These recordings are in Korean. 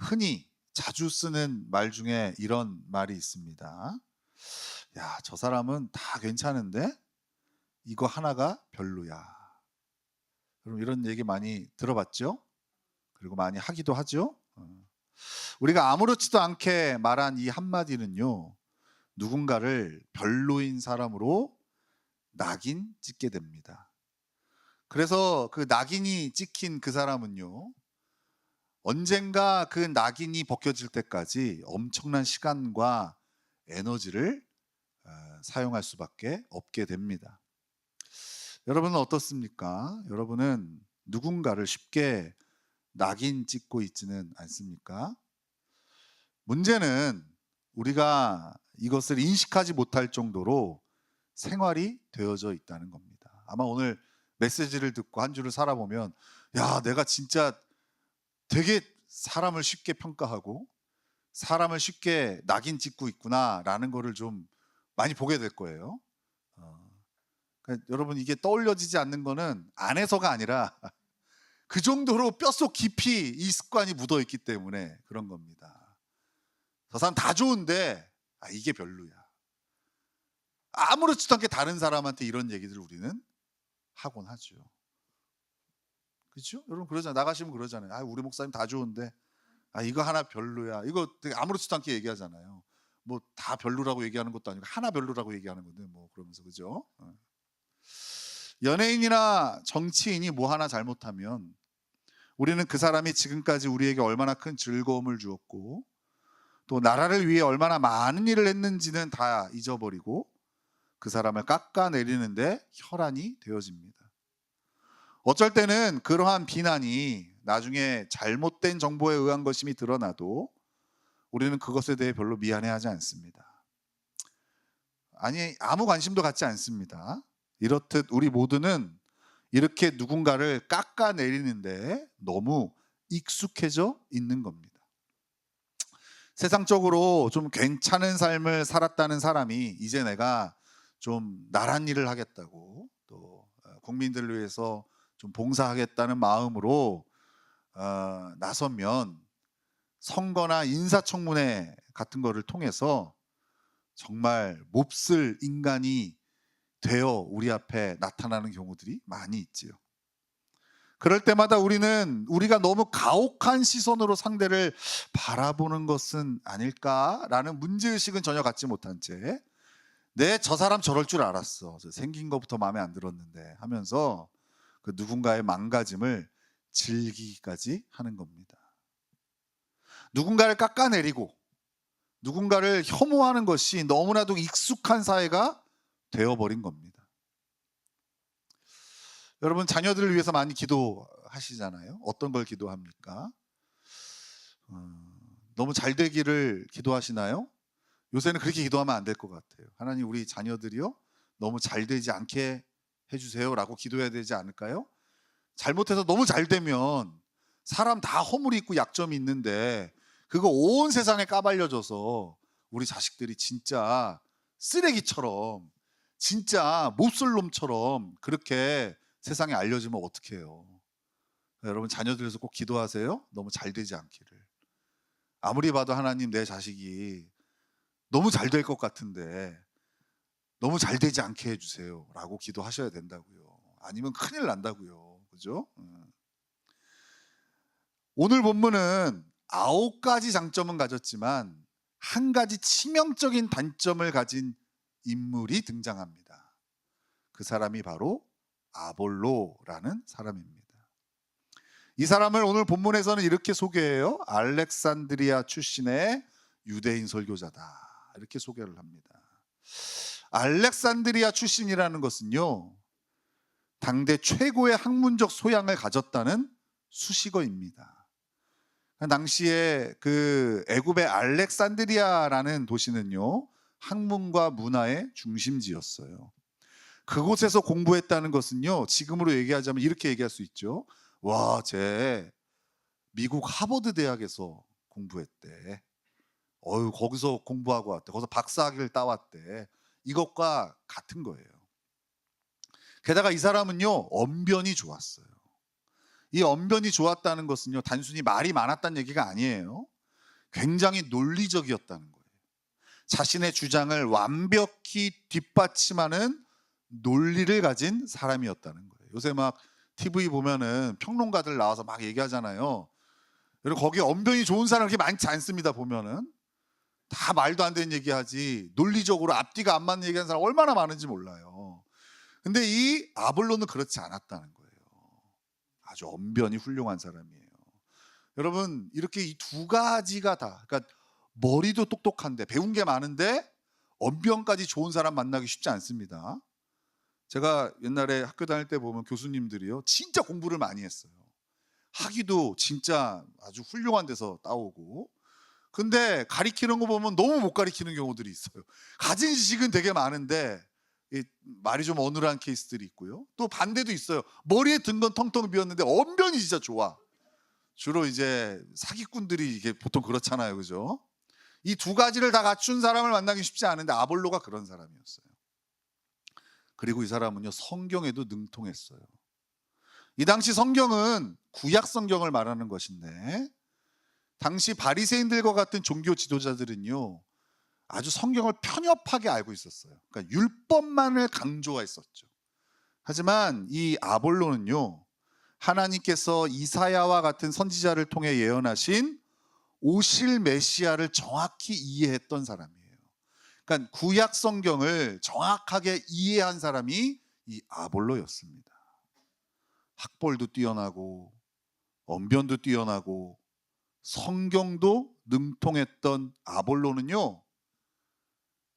흔히 자주 쓰는 말 중에 이런 말이 있습니다. 야, 저 사람은 다 괜찮은데 이거 하나가 별로야. 그럼 이런 얘기 많이 들어봤죠? 그리고 많이 하기도 하죠. 우리가 아무렇지도 않게 말한 이 한마디는요, 누군가를 별로인 사람으로 낙인 찍게 됩니다. 그래서 그 낙인이 찍힌 그 사람은요, 언젠가 그 낙인이 벗겨질 때까지 엄청난 시간과 에너지를 사용할 수밖에 없게 됩니다. 여러분은 어떻습니까? 여러분은 누군가를 쉽게 낙인 찍고 있지는 않습니까? 문제는 우리가 이것을 인식하지 못할 정도로 생활이 되어져 있다는 겁니다. 아마 오늘 메시지를 듣고 한 주를 살아보면, 야, 내가 진짜 되게 사람을 쉽게 평가하고 사람을 쉽게 낙인 찍고 있구나라는 거를 좀 많이 보게 될 거예요. 그러니까 여러분, 이게 떠올려지지 않는 거는 안에서가 아니라 그 정도로 뼛속 깊이 이 습관이 묻어 있기 때문에 그런 겁니다. 저 사람 다 좋은데 이게 별로야. 아무렇지도 않게 다른 사람한테 이런 얘기들을 우리는 하곤 하죠. 그렇죠? 여러분 그러잖아요. 나가시면 그러잖아요. 우리 목사님 다 좋은데 이거 하나 별로야. 이거 되게 아무렇지도 않게 얘기하잖아요. 뭐 다 별로라고 얘기하는 것도 아니고 하나 별로라고 얘기하는 건데 뭐 그러면서, 그죠? 연예인이나 정치인이 뭐 하나 잘못하면 우리는 그 사람이 지금까지 우리에게 얼마나 큰 즐거움을 주었고 또 나라를 위해 얼마나 많은 일을 했는지는 다 잊어버리고 그 사람을 깎아내리는데 혈안이 되어집니다. 어쩔 때는 그러한 비난이 나중에 잘못된 정보에 의한 것임이 드러나도 우리는 그것에 대해 별로 미안해하지 않습니다. 아니, 아무 관심도 갖지 않습니다. 이렇듯 우리 모두는 이렇게 누군가를 깎아내리는데 너무 익숙해져 있는 겁니다. 세상적으로 좀 괜찮은 삶을 살았다는 사람이 이제 내가 좀 나란 일을 하겠다고 또 국민들을 위해서 좀 봉사하겠다는 마음으로 나서면 선거나 인사청문회 같은 거를 통해서 정말 몹쓸 인간이 되어 우리 앞에 나타나는 경우들이 많이 있지요. 그럴 때마다 우리는 우리가 너무 가혹한 시선으로 상대를 바라보는 것은 아닐까라는 문제의식은 전혀 갖지 못한 채 저 사람 저럴 줄 알았어. 생긴 것부터 마음에 안 들었는데 하면서 그 누군가의 망가짐을 즐기기까지 하는 겁니다. 누군가를 깎아내리고 누군가를 혐오하는 것이 너무나도 익숙한 사회가 되어버린 겁니다. 여러분, 자녀들을 위해서 많이 기도하시잖아요. 어떤 걸 기도합니까? 너무 잘 되기를 기도하시나요? 요새는 그렇게 기도하면 안 될 것 같아요. 하나님, 우리 자녀들이요 너무 잘 되지 않게 해주세요 라고 기도해야 되지 않을까요? 잘못해서 너무 잘 되면 사람 다 허물이 있고 약점이 있는데 그거 온 세상에 까발려져서 우리 자식들이 진짜 쓰레기처럼, 진짜 몹쓸놈처럼 그렇게 세상에 알려지면 어떡해요. 여러분, 자녀들 위해서 꼭 기도하세요. 너무 잘 되지 않기를. 아무리 봐도 하나님, 내 자식이 너무 잘 될 것 같은데 너무 잘 되지 않게 해주세요 라고 기도하셔야 된다고요. 아니면 큰일 난다고요. 그죠? 오늘 본문은 9가지 장점은 가졌지만 한 가지 치명적인 단점을 가진 인물이 등장합니다. 그 사람이 바로 아볼로라는 사람입니다. 이 사람을 오늘 본문에서는 이렇게 소개해요. 알렉산드리아 출신의 유대인 설교자다, 이렇게 소개를 합니다. 알렉산드리아 출신이라는 것은요, 당대 최고의 학문적 소양을 가졌다는 수식어입니다. 당시에 그 애굽의 알렉산드리아라는 도시는요, 학문과 문화의 중심지였어요. 그곳에서 공부했다는 것은요, 지금으로 얘기하자면 이렇게 얘기할 수 있죠. 와, 쟤 미국 하버드 대학에서 공부했대. 거기서 공부하고 왔대. 거기서 박사학위를 따왔대. 이것과 같은 거예요. 게다가 이 사람은요, 언변이 좋았어요. 이 언변이 좋았다는 것은요, 단순히 말이 많았다는 얘기가 아니에요. 굉장히 논리적이었다는 거예요. 자신의 주장을 완벽히 뒷받침하는 논리를 가진 사람이었다는 거예요. 요새 막 TV 보면은 평론가들 나와서 막 얘기하잖아요. 여러분, 거기 언변이 좋은 사람 그렇게 많지 않습니다. 보면은 다 말도 안 되는 얘기하지, 논리적으로 앞뒤가 안 맞는 얘기하는 사람 얼마나 많은지 몰라요. 근데 이 아볼로는 그렇지 않았다는 거예요. 아주 언변이 훌륭한 사람이에요. 여러분, 이렇게 이 두 가지가 다, 그러니까 머리도 똑똑한데 배운 게 많은데 언변까지 좋은 사람 만나기 쉽지 않습니다. 제가 옛날에 학교 다닐 때 보면 교수님들이요, 진짜 공부를 많이 했어요. 학위도 진짜 아주 훌륭한 데서 따오고, 근데 가리키는 거 보면 너무 못 가리키는 경우들이 있어요. 가진 지식은 되게 많은데 말이 좀 어눌한 케이스들이 있고요. 또 반대도 있어요. 머리에 든 건 텅텅 비었는데 언변이 진짜 좋아. 주로 이제 사기꾼들이 이게 보통 그렇잖아요, 그죠? 이 두 가지를 다 갖춘 사람을 만나기 쉽지 않은데 아볼로가 그런 사람이었어요. 그리고 이 사람은요, 성경에도 능통했어요. 이 당시 성경은 구약 성경을 말하는 것인데, 당시 바리새인들과 같은 종교 지도자들은요, 아주 성경을 편협하게 알고 있었어요. 그러니까 율법만을 강조했었죠. 하지만 이 아볼로는요, 하나님께서 이사야와 같은 선지자를 통해 예언하신 오실 메시아를 정확히 이해했던 사람이에요. 그러니까 구약 성경을 정확하게 이해한 사람이 이 아볼로였습니다. 학벌도 뛰어나고 언변도 뛰어나고 성경도 능통했던 아볼로는요,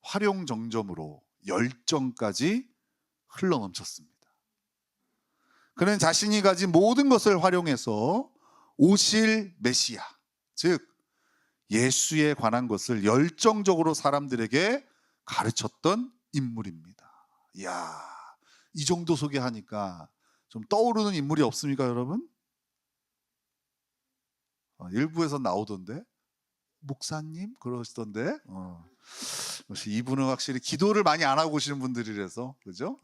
활용정점으로 열정까지 흘러넘쳤습니다. 그는 자신이 가진 모든 것을 활용해서 오실 메시아, 즉 예수에 관한 것을 열정적으로 사람들에게 가르쳤던 인물입니다. 이야, 이 정도 소개하니까 좀 떠오르는 인물이 없습니까, 여러분? 일부에서 나오던데, 목사님 그러시던데. 이분은 확실히 기도를 많이 안 하고 오시는 분들이라서, 그죠?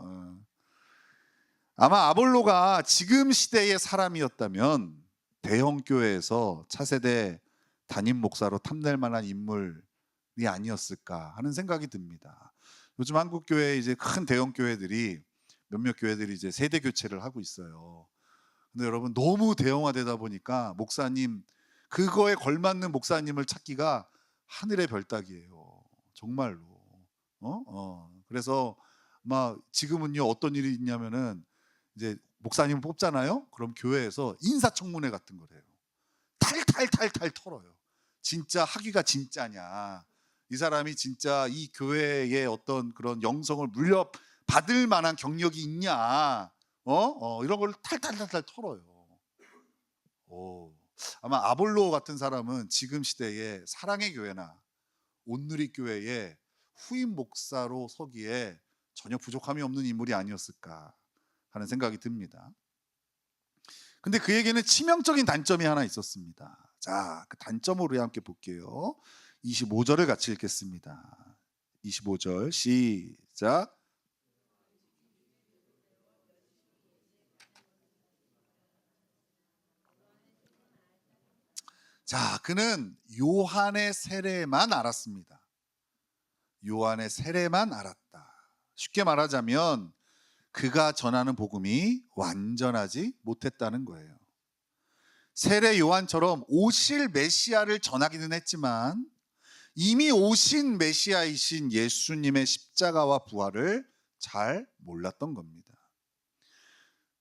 아마 아볼로가 지금 시대의 사람이었다면 대형 교회에서 차세대 담임 목사로 탐낼 만한 인물이 아니었을까 하는 생각이 듭니다. 요즘 한국 교회 이제 큰 대형 교회들이, 몇몇 교회들이 이제 세대 교체를 하고 있어요. 근데 여러분, 너무 대형화되다 보니까 목사님, 그거에 걸맞는 목사님을 찾기가 하늘의 별따기예요. 정말로. 그래서 막 지금은요, 어떤 일이 있냐면은 이제 목사님 뽑잖아요. 그럼 교회에서 인사청문회 같은 걸 해요. 탈탈탈탈 털어요. 진짜 학위가 진짜냐, 이 사람이 진짜 이 교회의 어떤 그런 영성을 물려받을 만한 경력이 있냐, 이런 걸 탈탈탈탈 털어요. 아마 아볼로 같은 사람은 지금 시대에 사랑의 교회나 온누리 교회의 후임 목사로 서기에 전혀 부족함이 없는 인물이 아니었을까 하는 생각이 듭니다. 근데 그에게는 치명적인 단점이 하나 있었습니다. 자, 그 단점으로 함께 볼게요. 25절을 같이 읽겠습니다. 25절 시작. 자, 그는 요한의 세례만 알았습니다. 요한의 세례만 알았다. 쉽게 말하자면 그가 전하는 복음이 완전하지 못했다는 거예요. 세례 요한처럼 오실 메시아를 전하기는 했지만 이미 오신 메시아이신 예수님의 십자가와 부활을 잘 몰랐던 겁니다.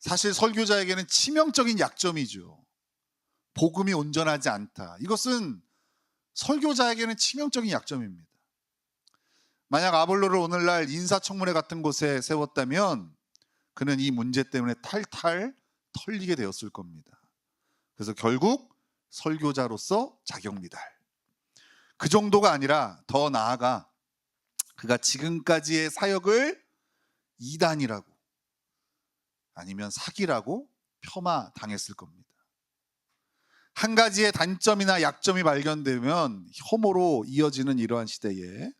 사실 설교자에게는 치명적인 약점이죠. 복음이 온전하지 않다. 이것은 설교자에게는 치명적인 약점입니다. 만약 아볼로를 오늘날 인사청문회 같은 곳에 세웠다면 그는 이 문제 때문에 탈탈 털리게 되었을 겁니다. 그래서 결국 설교자로서 자격미달. 그 정도가 아니라 더 나아가 그가 지금까지의 사역을 이단이라고, 아니면 사기라고 폄하당했을 겁니다. 한 가지의 단점이나 약점이 발견되면 혐오로 이어지는 이러한 시대에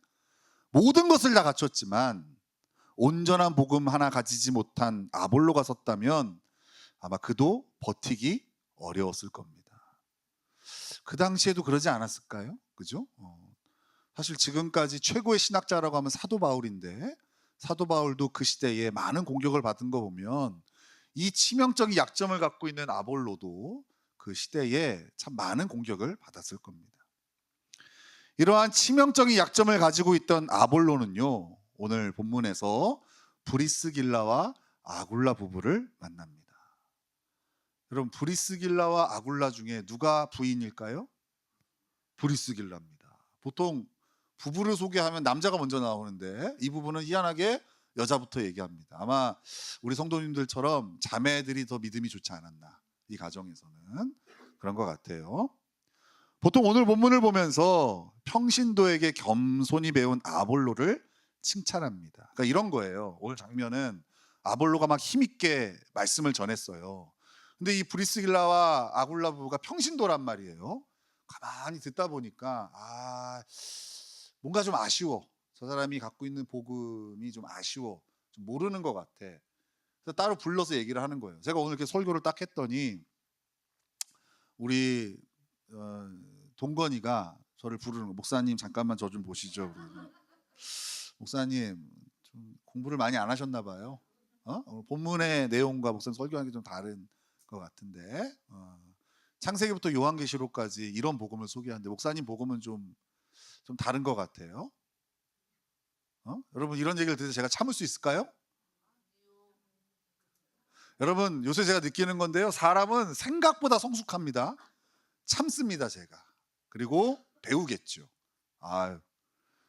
모든 것을 다 갖췄지만 온전한 복음 하나 가지지 못한 아볼로가 섰다면 아마 그도 버티기 어려웠을 겁니다. 그 당시에도 그러지 않았을까요? 그죠? 사실 지금까지 최고의 신학자라고 하면 사도 바울인데, 사도 바울도 그 시대에 많은 공격을 받은 거 보면 이 치명적인 약점을 갖고 있는 아볼로도 그 시대에 참 많은 공격을 받았을 겁니다. 이러한 치명적인 약점을 가지고 있던 아볼로는요, 오늘 본문에서 브리스길라와 아굴라 부부를 만납니다. 여러분, 브리스길라와 아굴라 중에 누가 부인일까요? 브리스길라입니다. 보통 부부를 소개하면 남자가 먼저 나오는데 이 부분은 희한하게 여자부터 얘기합니다. 아마 우리 성도님들처럼 자매들이 더 믿음이 좋지 않았나, 이 가정에서는 그런 것 같아요. 보통 오늘 본문을 보면서 평신도에게 겸손히 배운 아볼로를 칭찬합니다. 그러니까 이런 거예요. 오늘 장면은 아볼로가 막 힘있게 말씀을 전했어요. 근데 이 브리스길라와 아굴라 부부가 평신도란 말이에요. 가만히 듣다 보니까 뭔가 좀 아쉬워. 저 사람이 갖고 있는 복음이 좀 아쉬워. 좀 모르는 것 같아. 그래서 따로 불러서 얘기를 하는 거예요. 제가 오늘 이렇게 설교를 딱 했더니 우리 동건이가 저를 부르는 거. 목사님 잠깐만 저 좀 보시죠. 목사님 좀 공부를 많이 안 하셨나 봐요. 오늘 본문의 내용과 목사님 설교하는 게 좀 다른 것 같은데, 창세기부터 요한계시록까지 이런 복음을 소개하는데 목사님 복음은 좀 다른 것 같아요. 여러분, 이런 얘기를 들어서 제가 참을 수 있을까요? 여러분, 요새 제가 느끼는 건데요, 사람은 생각보다 성숙합니다. 참습니다, 제가. 그리고 배우겠죠.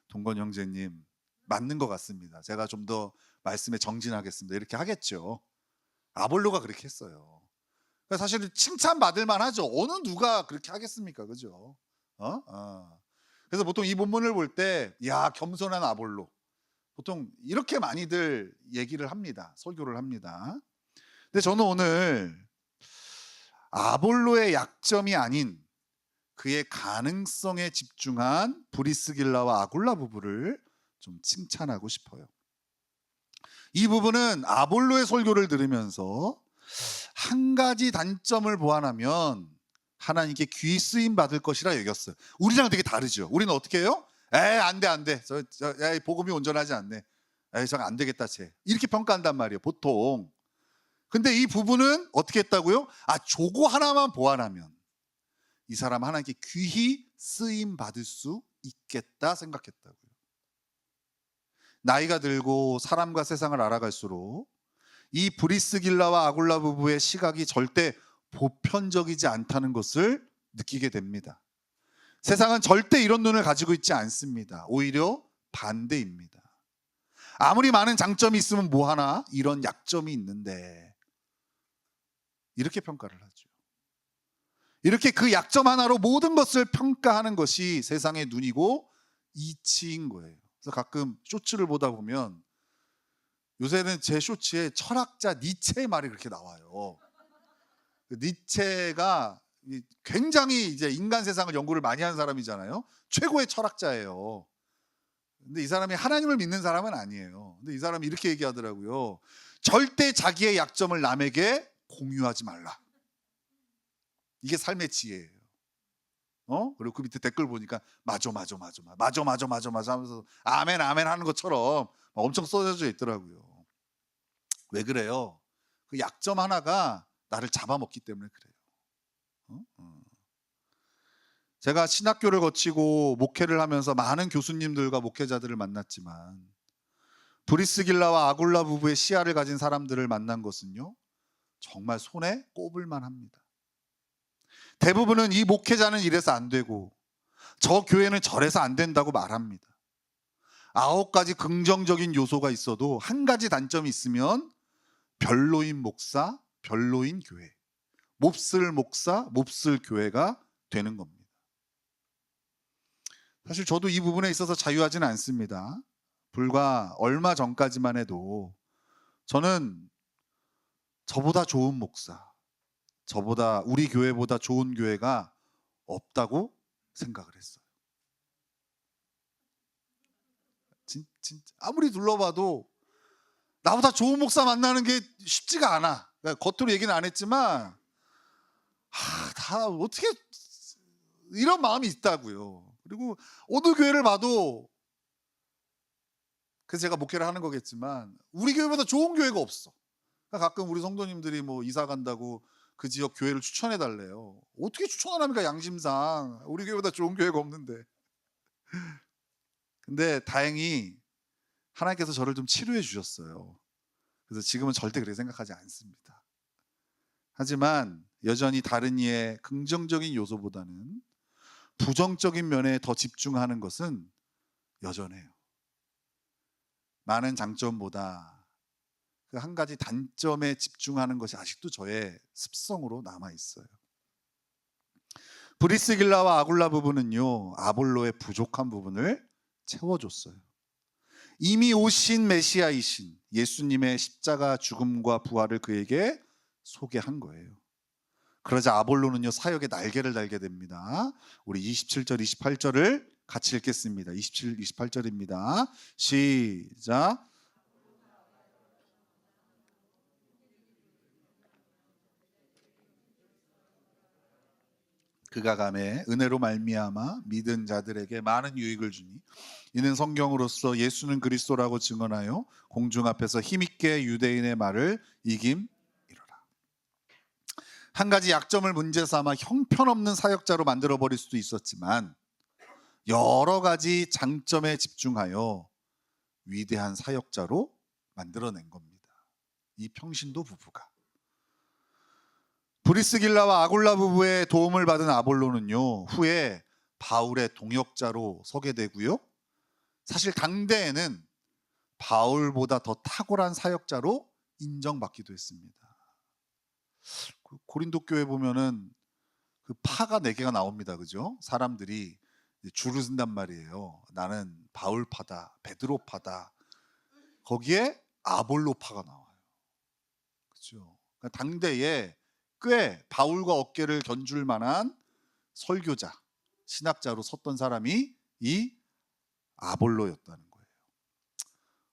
동건 형제님 맞는 것 같습니다. 제가 좀 더 말씀에 정진하겠습니다. 이렇게 하겠죠. 아볼로가 그렇게 했어요. 그러니까 사실 칭찬받을 만하죠. 어느 누가 그렇게 하겠습니까, 그죠? 그래서 보통 이 본문을 볼 때, 야, 겸손한 아볼로, 보통 이렇게 많이들 얘기를 합니다. 설교를 합니다. 근데 저는 오늘 아볼로의 약점이 아닌 그의 가능성에 집중한 브리스길라와 아굴라 부부를 좀 칭찬하고 싶어요. 이 부분은 아볼로의 설교를 들으면서 한 가지 단점을 보완하면 하나님께 귀 쓰임 받을 것이라 여겼어요. 우리랑 되게 다르죠. 우리는 어떻게 해요? 안 돼. 복음이 온전하지 않네. 저거 안 되겠다, 쟤. 이렇게 평가한단 말이에요, 보통. 근데 이 부분은 어떻게 했다고요? 저거 하나만 보완하면 이 사람 하나님께 귀히 쓰임 받을 수 있겠다 생각했다고요. 나이가 들고 사람과 세상을 알아갈수록 이 브리스길라와 아굴라 부부의 시각이 절대 보편적이지 않다는 것을 느끼게 됩니다. 세상은 절대 이런 눈을 가지고 있지 않습니다. 오히려 반대입니다. 아무리 많은 장점이 있으면 뭐하나, 이런 약점이 있는데 이렇게 평가를 하죠. 이렇게 그 약점 하나로 모든 것을 평가하는 것이 세상의 눈이고 이치인 거예요. 그래서 가끔 쇼츠를 보다 보면 요새는 제 쇼츠에 철학자 니체의 말이 그렇게 나와요. 니체가 굉장히 이제 인간 세상을 연구를 많이 한 사람이잖아요. 최고의 철학자예요. 근데 이 사람이 하나님을 믿는 사람은 아니에요. 근데 이 사람이 이렇게 얘기하더라고요. 절대 자기의 약점을 남에게 공유하지 말라. 이게 삶의 지혜예요. 그리고 그 밑에 댓글 보니까 맞아 하면서 아멘 하는 것처럼 엄청 써져 있더라고요. 왜 그래요? 그 약점 하나가 나를 잡아먹기 때문에 그래요. 제가 신학교를 거치고 목회를 하면서 많은 교수님들과 목회자들을 만났지만 브리스길라와 아굴라 부부의 시야를 가진 사람들을 만난 것은요, 정말 손에 꼽을 만합니다. 대부분은 이 목회자는 이래서 안 되고 저 교회는 저래서 안 된다고 말합니다. 9가지 긍정적인 요소가 있어도 한 가지 단점이 있으면 별로인 목사, 별로인 교회, 몹쓸 목사, 몹쓸 교회가 되는 겁니다. 사실 저도 이 부분에 있어서 자유하지는 않습니다. 불과 얼마 전까지만 해도 저는 저보다 좋은 목사, 저보다 우리 교회보다 좋은 교회가 없다고 생각을 했어요. 진짜 아무리 둘러봐도 나보다 좋은 목사 만나는 게 쉽지가 않아. 그러니까 겉으로 얘기는 안 했지만 다 어떻게 이런 마음이 있다고요. 그리고 어느 교회를 봐도, 그래서 제가 목회를 하는 거겠지만 우리 교회보다 좋은 교회가 없어. 그러니까 가끔 우리 성도님들이 뭐 이사 간다고 그 지역 교회를 추천해 달래요. 어떻게 추천을 합니까? 양심상 우리 교회보다 좋은 교회가 없는데. 근데 다행히 하나님께서 저를 좀 치료해 주셨어요. 그래서 지금은 절대 그렇게 생각하지 않습니다. 하지만 여전히 다른 이의 긍정적인 요소보다는 부정적인 면에 더 집중하는 것은 여전해요. 많은 장점보다 그 한 가지 단점에 집중하는 것이 아직도 저의 습성으로 남아 있어요. 브리스길라와 아굴라 부부는요, 아볼로의 부족한 부분을 채워줬어요. 이미 오신 메시아이신 예수님의 십자가 죽음과 부활을 그에게 소개한 거예요. 그러자 아볼로는요, 사역의 날개를 달게 됩니다. 우리 27절 28절을 같이 읽겠습니다. 27, 28절입니다. 시작. 그가 감에 은혜로 말미암아 믿은 자들에게 많은 유익을 주니 이는 성경으로서 예수는 그리스도라고 증언하여 공중 앞에서 힘있게 유대인의 말을 이김이로라. 한 가지 약점을 문제 삼아 형편없는 사역자로 만들어버릴 수도 있었지만 여러 가지 장점에 집중하여 위대한 사역자로 만들어낸 겁니다. 이 평신도 부부가. 브리스길라와 아굴라 부부의 도움을 받은 아볼로는요, 후에 바울의 동역자로 서게 되고요, 사실 당대에는 바울보다 더 탁월한 사역자로 인정받기도 했습니다. 고린도 교회 보면은 그 파가 4개가 나옵니다. 그죠? 사람들이 줄을 쓴단 말이에요. 나는 바울파다, 베드로파다. 거기에 아볼로파가 나와요. 그죠? 그러니까 당대에 꽤 바울과 어깨를 견줄 만한 설교자, 신학자로 섰던 사람이 이 아볼로였다는 거예요.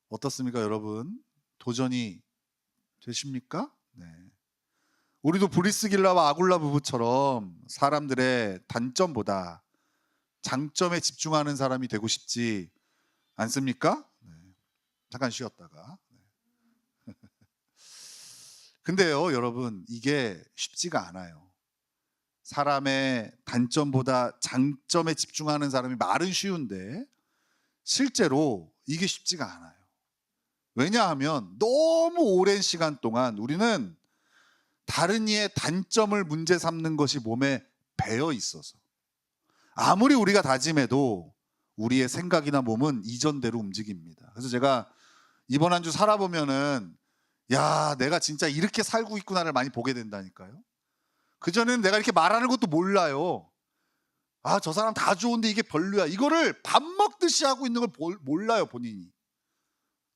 어떻습니까, 여러분? 도전이 되십니까? 네. 우리도 브리스길라와 아굴라 부부처럼 사람들의 단점보다 장점에 집중하는 사람이 되고 싶지 않습니까? 네. 잠깐 쉬었다가. 네. 근데요, 여러분, 이게 쉽지가 않아요. 사람의 단점보다 장점에 집중하는 사람이 말은 쉬운데 실제로 이게 쉽지가 않아요. 왜냐하면 너무 오랜 시간 동안 우리는 다른 이의 단점을 문제 삼는 것이 몸에 배어 있어서 아무리 우리가 다짐해도 우리의 생각이나 몸은 이전대로 움직입니다. 그래서 제가 이번 한 주 살아보면은 야, 내가 진짜 이렇게 살고 있구나를 많이 보게 된다니까요. 그전에는 내가 이렇게 말하는 것도 몰라요. 아, 저 사람 다 좋은데 이게 별로야. 이거를 밥 먹듯이 하고 있는 걸 몰라요, 본인이.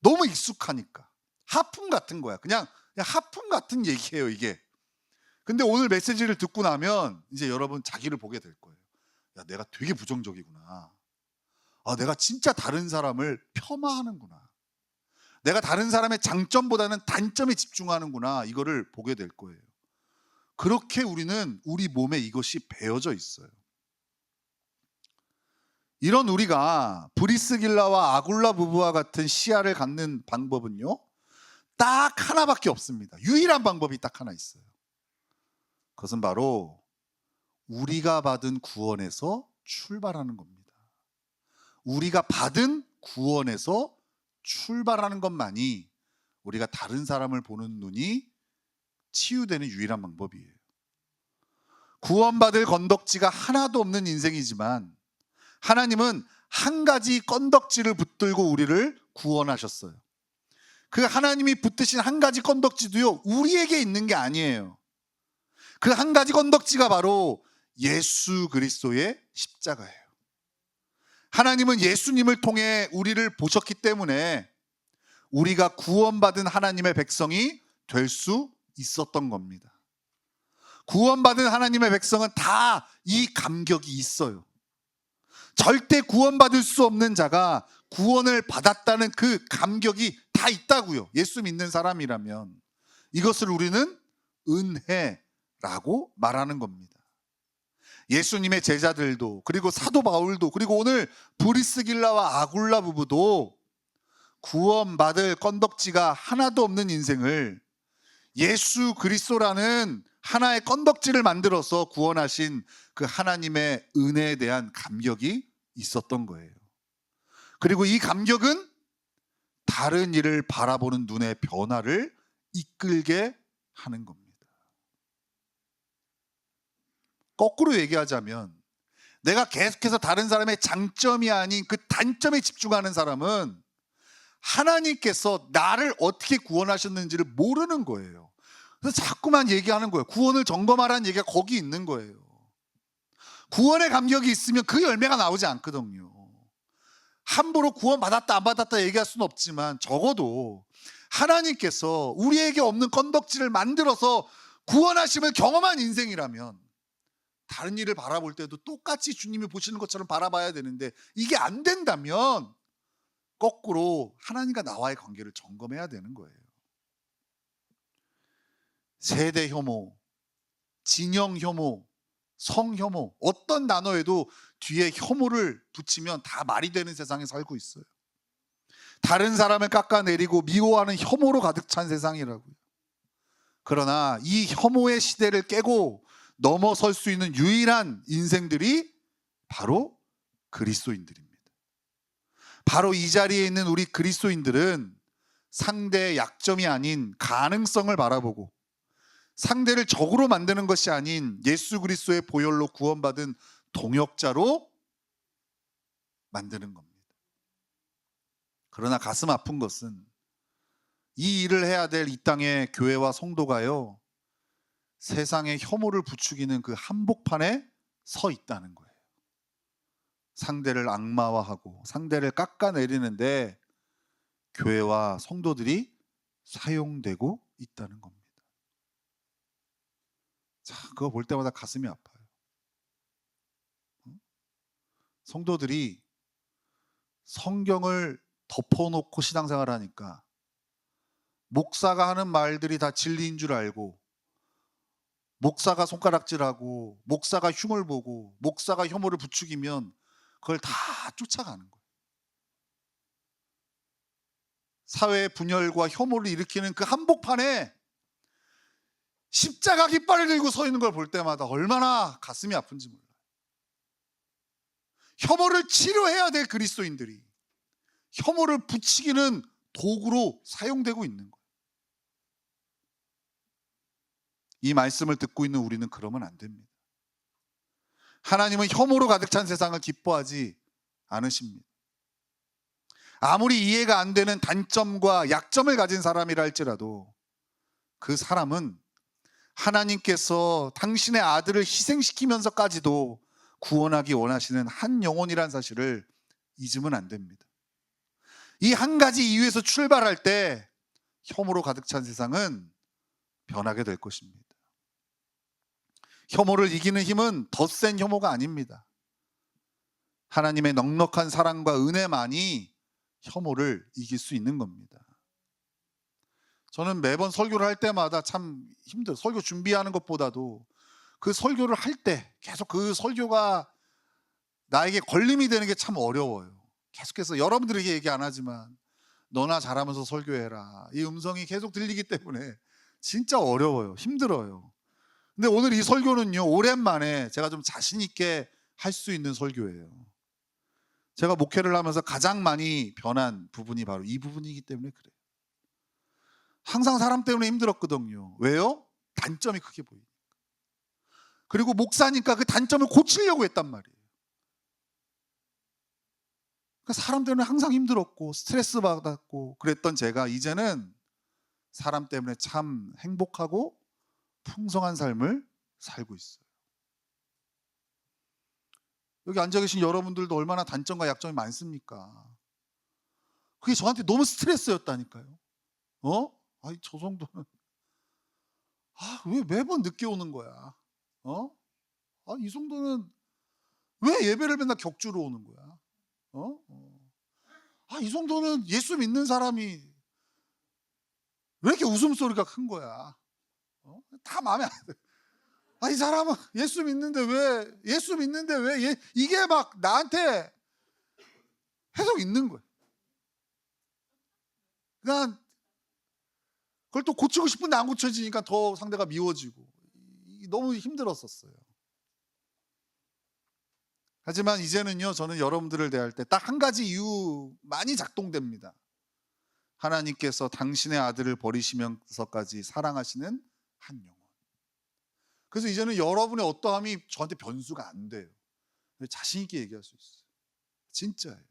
너무 익숙하니까. 하품 같은 거야. 그냥 하품 같은 얘기예요, 이게. 근데 오늘 메시지를 듣고 나면 이제 여러분 자기를 보게 될 거예요. 야, 내가 되게 부정적이구나. 아, 내가 진짜 다른 사람을 폄하하는구나. 내가 다른 사람의 장점보다는 단점에 집중하는구나. 이거를 보게 될 거예요. 그렇게 우리는 우리 몸에 이것이 배어져 있어요. 이런 우리가 브리스길라와 아굴라 부부와 같은 시야를 갖는 방법은요, 딱 하나밖에 없습니다. 유일한 방법이 딱 하나 있어요. 그것은 바로 우리가 받은 구원에서 출발하는 겁니다. 우리가 받은 구원에서 출발하는 것만이 우리가 다른 사람을 보는 눈이 치유되는 유일한 방법이에요. 구원받을 건덕지가 하나도 없는 인생이지만 하나님은 한 가지 건덕지를 붙들고 우리를 구원하셨어요. 그 하나님이 붙드신 한 가지 건덕지도요, 우리에게 있는 게 아니에요. 그 한 가지 건덕지가 바로 예수 그리스도의 십자가예요. 하나님은 예수님을 통해 우리를 보셨기 때문에 우리가 구원받은 하나님의 백성이 될 수 있었던 겁니다. 구원받은 하나님의 백성은 다 이 감격이 있어요. 절대 구원받을 수 없는 자가 구원을 받았다는 그 감격이 다 있다고요. 예수 믿는 사람이라면. 이것을 우리는 은혜라고 말하는 겁니다. 예수님의 제자들도, 그리고 사도 바울도, 그리고 오늘 브리스길라와 아굴라 부부도 구원받을 건덕지가 하나도 없는 인생을 예수 그리스도라는 하나의 건덕지를 만들어서 구원하신 그 하나님의 은혜에 대한 감격이 있었던 거예요. 그리고 이 감격은 다른 일을 바라보는 눈의 변화를 이끌게 하는 겁니다. 거꾸로 얘기하자면 내가 계속해서 다른 사람의 장점이 아닌 그 단점에 집중하는 사람은 하나님께서 나를 어떻게 구원하셨는지를 모르는 거예요. 그래서 자꾸만 얘기하는 거예요. 구원을 점검하라는 얘기가 거기 있는 거예요. 구원의 감격이 있으면 그 열매가 나오지 않거든요. 함부로 구원 받았다 안 받았다 얘기할 수는 없지만 적어도 하나님께서 우리에게 없는 건덕지를 만들어서 구원하심을 경험한 인생이라면 다른 일을 바라볼 때도 똑같이 주님이 보시는 것처럼 바라봐야 되는데, 이게 안 된다면 거꾸로 하나님과 나와의 관계를 점검해야 되는 거예요. 세대 혐오, 진영 혐오, 성 혐오, 어떤 단어에도 뒤에 혐오를 붙이면 다 말이 되는 세상에 살고 있어요. 다른 사람을 깎아내리고 미워하는 혐오로 가득 찬 세상이라고요. 그러나 이 혐오의 시대를 깨고 넘어설 수 있는 유일한 인생들이 바로 그리스도인들입니다. 바로 이 자리에 있는 우리 그리스도인들은 상대의 약점이 아닌 가능성을 바라보고, 상대를 적으로 만드는 것이 아닌 예수 그리스도의 보혈로 구원받은 동역자로 만드는 겁니다. 그러나 가슴 아픈 것은 이 일을 해야 될 이 땅의 교회와 성도가요, 세상의 혐오를 부추기는 그 한복판에 서 있다는 거예요. 상대를 악마화하고 상대를 깎아내리는데 교회와 성도들이 사용되고 있다는 겁니다. 자, 그거 볼 때마다 가슴이 아파요. 성도들이 성경을 덮어놓고 신앙생활을 하니까 목사가 하는 말들이 다 진리인 줄 알고, 목사가 손가락질하고 목사가 흉을 보고 목사가 혐오를 부추기면 그걸 다 쫓아가는 거예요. 사회의 분열과 혐오를 일으키는 그 한복판에 십자가 깃발을 들고 서 있는 걸 볼 때마다 얼마나 가슴이 아픈지 몰라요. 혐오를 치료해야 될 그리스도인들이 혐오를 부추기는 도구로 사용되고 있는 거예요. 이 말씀을 듣고 있는 우리는 그러면 안 됩니다. 하나님은 혐오로 가득 찬 세상을 기뻐하지 않으십니다. 아무리 이해가 안 되는 단점과 약점을 가진 사람이라 할지라도 그 사람은 하나님께서 당신의 아들을 희생시키면서까지도 구원하기 원하시는 한 영혼이라는 사실을 잊으면 안 됩니다. 이 한 가지 이유에서 출발할 때 혐오로 가득 찬 세상은 변하게 될 것입니다. 혐오를 이기는 힘은 더 센 혐오가 아닙니다. 하나님의 넉넉한 사랑과 은혜만이 혐오를 이길 수 있는 겁니다. 저는 매번 설교를 할 때마다 참 힘들어요. 설교 준비하는 것보다도 그 설교를 할 때 계속 그 설교가 나에게 걸림이 되는 게 참 어려워요. 계속해서 여러분들에게 얘기 안 하지만 너나 잘하면서 설교해라, 이 음성이 계속 들리기 때문에 진짜 어려워요. 힘들어요. 근데 오늘 이 설교는요, 오랜만에 제가 좀 자신 있게 할 수 있는 설교예요. 제가 목회를 하면서 가장 많이 변한 부분이 바로 이 부분이기 때문에 그래요. 항상 사람 때문에 힘들었거든요. 왜요? 단점이 크게 보이니까. 그리고 목사니까 그 단점을 고치려고 했단 말이에요. 그러니까 사람 때문에 항상 힘들었고 스트레스 받았고 그랬던 제가 이제는 사람 때문에 참 행복하고 풍성한 삶을 살고 있어요. 여기 앉아 계신 여러분들도 얼마나 단점과 약점이 많습니까? 그게 저한테 너무 스트레스였다니까요. 아이, 저 정도는 왜 매번 늦게 오는 거야? 이 정도는 왜 예배를 맨날 격주로 오는 거야? 이 정도는 예수 믿는 사람이 왜 이렇게 웃음소리가 큰 거야? 다 마음에 안 들. 이 사람은 예수 믿는데 왜 이게 막 나한테 해석 있는 거예요. 그냥 그걸 또 고치고 싶은데 안 고쳐지니까 더 상대가 미워지고 너무 힘들었었어요. 하지만 이제는요, 저는 여러분들을 대할 때 딱 한 가지 이유만이 작동됩니다. 하나님께서 당신의 아들을 버리시면서까지 사랑하시는 한 영혼. 그래서 이제는 여러분의 어떠함이 저한테 변수가 안 돼요. 자신 있게 얘기할 수 있어요. 진짜예요.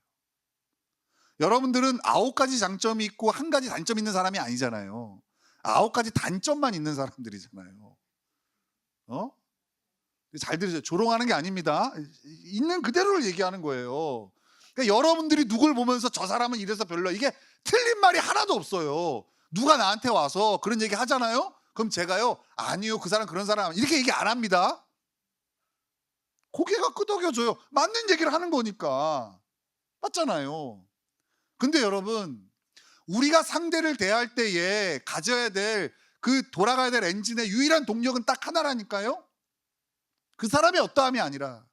여러분들은 9가지 장점이 있고 1가지 단점이 있는 사람이 아니잖아요. 9가지 단점만 있는 사람들이잖아요. 잘 들으세요. 조롱하는 게 아닙니다. 있는 그대로를 얘기하는 거예요. 그러니까 여러분들이 누굴 보면서 저 사람은 이래서 별로야, 이게 틀린 말이 하나도 없어요. 누가 나한테 와서 그런 얘기 하잖아요. 그럼 제가요, 아니요, 그 사람 그런 사람 이렇게 얘기 안 합니다. 고개가 끄덕여져요. 맞는 얘기를 하는 거니까. 맞잖아요. 근데 여러분, 우리가 상대를 대할 때에 가져야 될, 그 돌아가야 될 엔진의 유일한 동력은 딱 하나라니까요. 그 사람의 어떠함이 아니라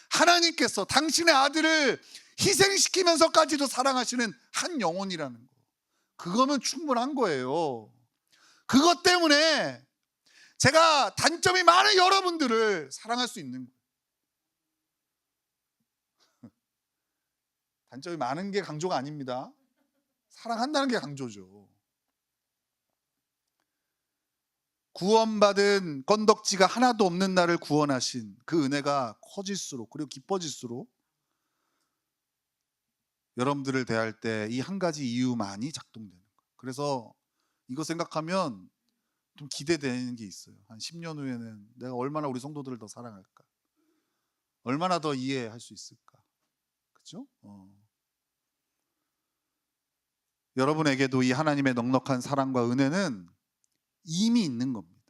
하나님께서 당신의 아들을 희생시키면서까지도 사랑하시는 한 영혼이라는 거. 그거면 충분한 거예요. 그것 때문에 제가 단점이 많은 여러분들을 사랑할 수 있는 거예요. 단점이 많은 게 강조가 아닙니다. 사랑한다는 게 강조죠. 구원받은 건덕지가 하나도 없는 나를 구원하신 그 은혜가 커질수록, 그리고 깊어질수록 여러분들을 대할 때 이 한 가지 이유만이 작동되는 거예요. 그래서 이거 생각하면 좀 기대되는 게 있어요. 한 10년 후에는 내가 얼마나 우리 성도들을 더 사랑할까, 얼마나 더 이해할 수 있을까. 그렇죠? 여러분에게도 이 하나님의 넉넉한 사랑과 은혜는 이미 있는 겁니다.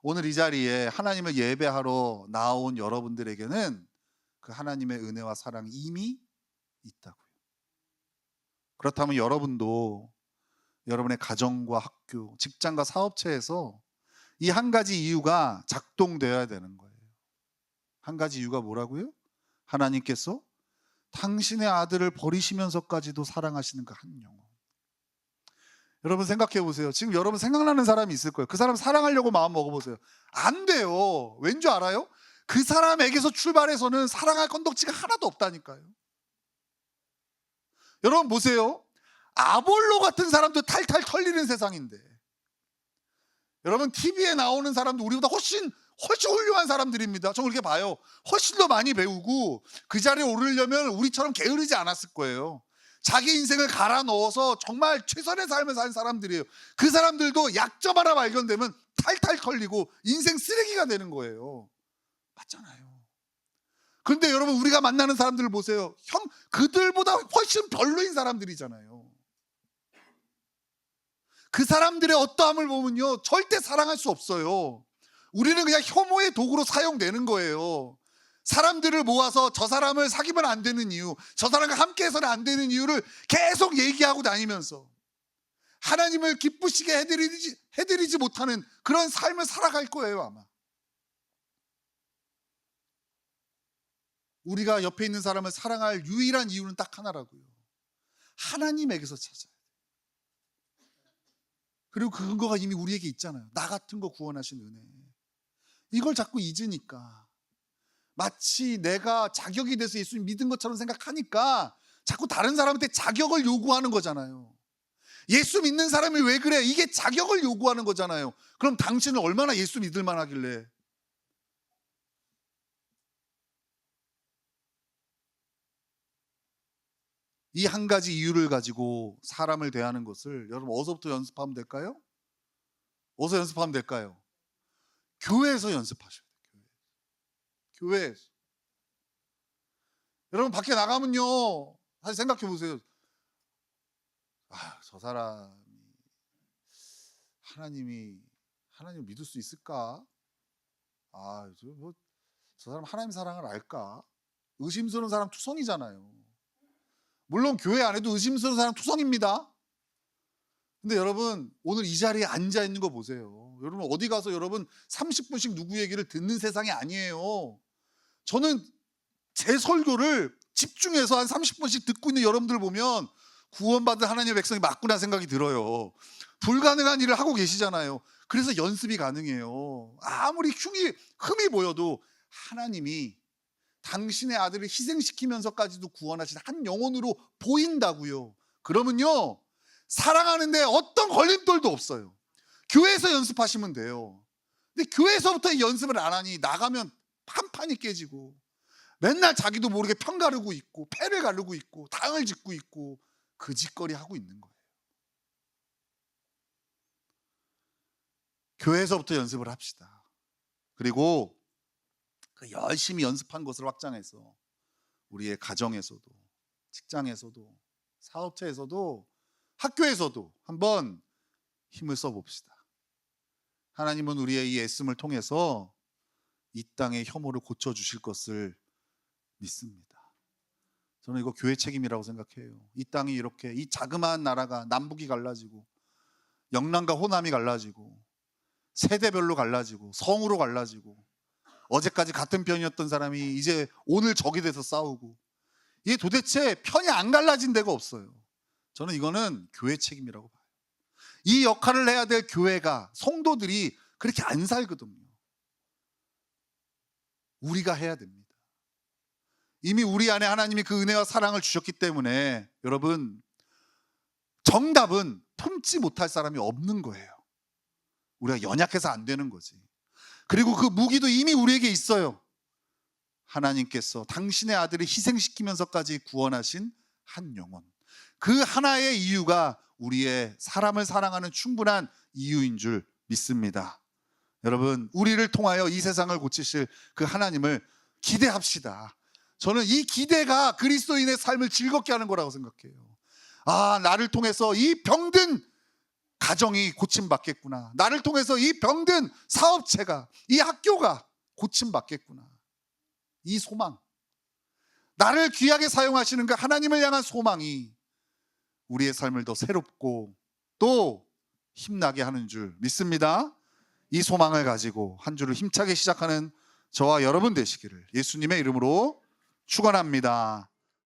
오늘 이 자리에 하나님을 예배하러 나온 여러분들에게는 그 하나님의 은혜와 사랑이 이미 있다고요. 그렇다면 여러분도 여러분의 가정과 학교, 직장과 사업체에서 이 한 가지 이유가 작동되어야 되는 거예요. 한 가지 이유가 뭐라고요? 하나님께서 당신의 아들을 버리시면서까지도 사랑하시는 그 한 영혼. 여러분 생각해 보세요. 지금 여러분 생각나는 사람이 있을 거예요. 그 사람 사랑하려고 마음 먹어보세요. 안 돼요. 왠 줄 알아요? 그 사람에게서 출발해서는 사랑할 건덕지가 하나도 없다니까요. 여러분 보세요. 아볼로 같은 사람도 탈탈 털리는 세상인데, 여러분 TV에 나오는 사람도 우리보다 훨씬 훌륭한 사람들입니다. 저는 그렇게 봐요. 훨씬 더 많이 배우고 그 자리에 오르려면 우리처럼 게으르지 않았을 거예요. 자기 인생을 갈아 넣어서 정말 최선의 삶을 사는 사람들이에요. 그 사람들도 약점 하나 발견되면 탈탈 털리고 인생 쓰레기가 되는 거예요. 맞잖아요. 그런데 여러분, 우리가 만나는 사람들을 보세요. 그들보다 훨씬 별로인 사람들이잖아요. 그 사람들의 어떠함을 보면요, 절대 사랑할 수 없어요. 우리는 그냥 혐오의 도구로 사용되는 거예요. 사람들을 모아서 저 사람을 사귀면 안 되는 이유, 저 사람과 함께 해서는 안 되는 이유를 계속 얘기하고 다니면서 하나님을 기쁘시게 해드리지 못하는 그런 삶을 살아갈 거예요, 아마. 우리가 옆에 있는 사람을 사랑할 유일한 이유는 딱 하나라고요. 하나님에게서 찾아야 돼요. 그리고 그 근거가 이미 우리에게 있잖아요. 나 같은 거 구원하신 은혜. 이걸 자꾸 잊으니까, 마치 내가 자격이 돼서 예수님 믿은 것처럼 생각하니까 자꾸 다른 사람한테 자격을 요구하는 거잖아요. 예수 믿는 사람이 왜 그래? 이게 자격을 요구하는 거잖아요. 그럼 당신은 얼마나 예수 믿을 만하길래? 이 한 가지 이유를 가지고 사람을 대하는 것을 여러분 어디서부터 연습하면 될까요? 어디서 연습하면 될까요? 교회에서 연습하셔야 돼요. 교회에서. 여러분 밖에 나가면요, 사실 생각해 보세요. 저 사람이 하나님을 믿을 수 있을까? 저 사람 하나님 사랑을 알까? 의심스러운 사람 투성이잖아요. 물론 교회 안에도 의심스러운 사람 투성입니다. 근데 여러분 오늘 이 자리에 앉아 있는 거 보세요. 여러분 어디 가서 여러분 30분씩 누구 얘기를 듣는 세상이 아니에요. 저는 제 설교를 집중해서 한 30분씩 듣고 있는 여러분들 보면 구원받은 하나님의 백성이 맞구나 생각이 들어요. 불가능한 일을 하고 계시잖아요. 그래서 연습이 가능해요. 아무리 흠이 보여도 하나님이 당신의 아들을 희생시키면서까지도 구원하신 한 영혼으로 보인다고요. 그러면요, 사랑하는데 어떤 걸림돌도 없어요. 교회에서 연습하시면 돼요. 근데 교회에서부터 연습을 안 하니 나가면 판판이 깨지고 맨날 자기도 모르게 편 가르고 있고 패를 가르고 있고 당을 짓고 있고 그 짓거리 하고 있는 거예요. 교회에서부터 연습을 합시다. 그리고 그 열심히 연습한 것을 확장해서 우리의 가정에서도, 직장에서도, 사업체에서도, 학교에서도 한번 힘을 써봅시다. 하나님은 우리의 이 애씀을 통해서 이 땅의 혐오를 고쳐주실 것을 믿습니다. 저는 이거 교회 책임이라고 생각해요. 이 땅이 이렇게, 이 자그마한 나라가 남북이 갈라지고 영남과 호남이 갈라지고 세대별로 갈라지고 성으로 갈라지고 어제까지 같은 편이었던 사람이 이제 오늘 적이 돼서 싸우고, 이게 도대체 편이 안 갈라진 데가 없어요. 저는 이거는 교회 책임이라고 봐요. 이 역할을 해야 될 교회가, 성도들이 그렇게 안 살거든요. 우리가 해야 됩니다. 이미 우리 안에 하나님이 그 은혜와 사랑을 주셨기 때문에 여러분, 정답은 품지 못할 사람이 없는 거예요. 우리가 연약해서 안 되는 거지. 그리고 그 무기도 이미 우리에게 있어요. 하나님께서 당신의 아들을 희생시키면서까지 구원하신 한 영혼. 그 하나의 이유가 우리의 사람을 사랑하는 충분한 이유인 줄 믿습니다. 여러분, 우리를 통하여 이 세상을 고치실 그 하나님을 기대합시다. 저는 이 기대가 그리스도인의 삶을 즐겁게 하는 거라고 생각해요. 아, 나를 통해서 이 병든 가정이 고침받겠구나. 나를 통해서 이 병든 사업체가, 이 학교가 고침받겠구나. 이 소망, 나를 귀하게 사용하시는 그 하나님을 향한 소망이 우리의 삶을 더 새롭고 또 힘나게 하는 줄 믿습니다. 이 소망을 가지고 한 주를 힘차게 시작하는 저와 여러분 되시기를 예수님의 이름으로 축원합니다.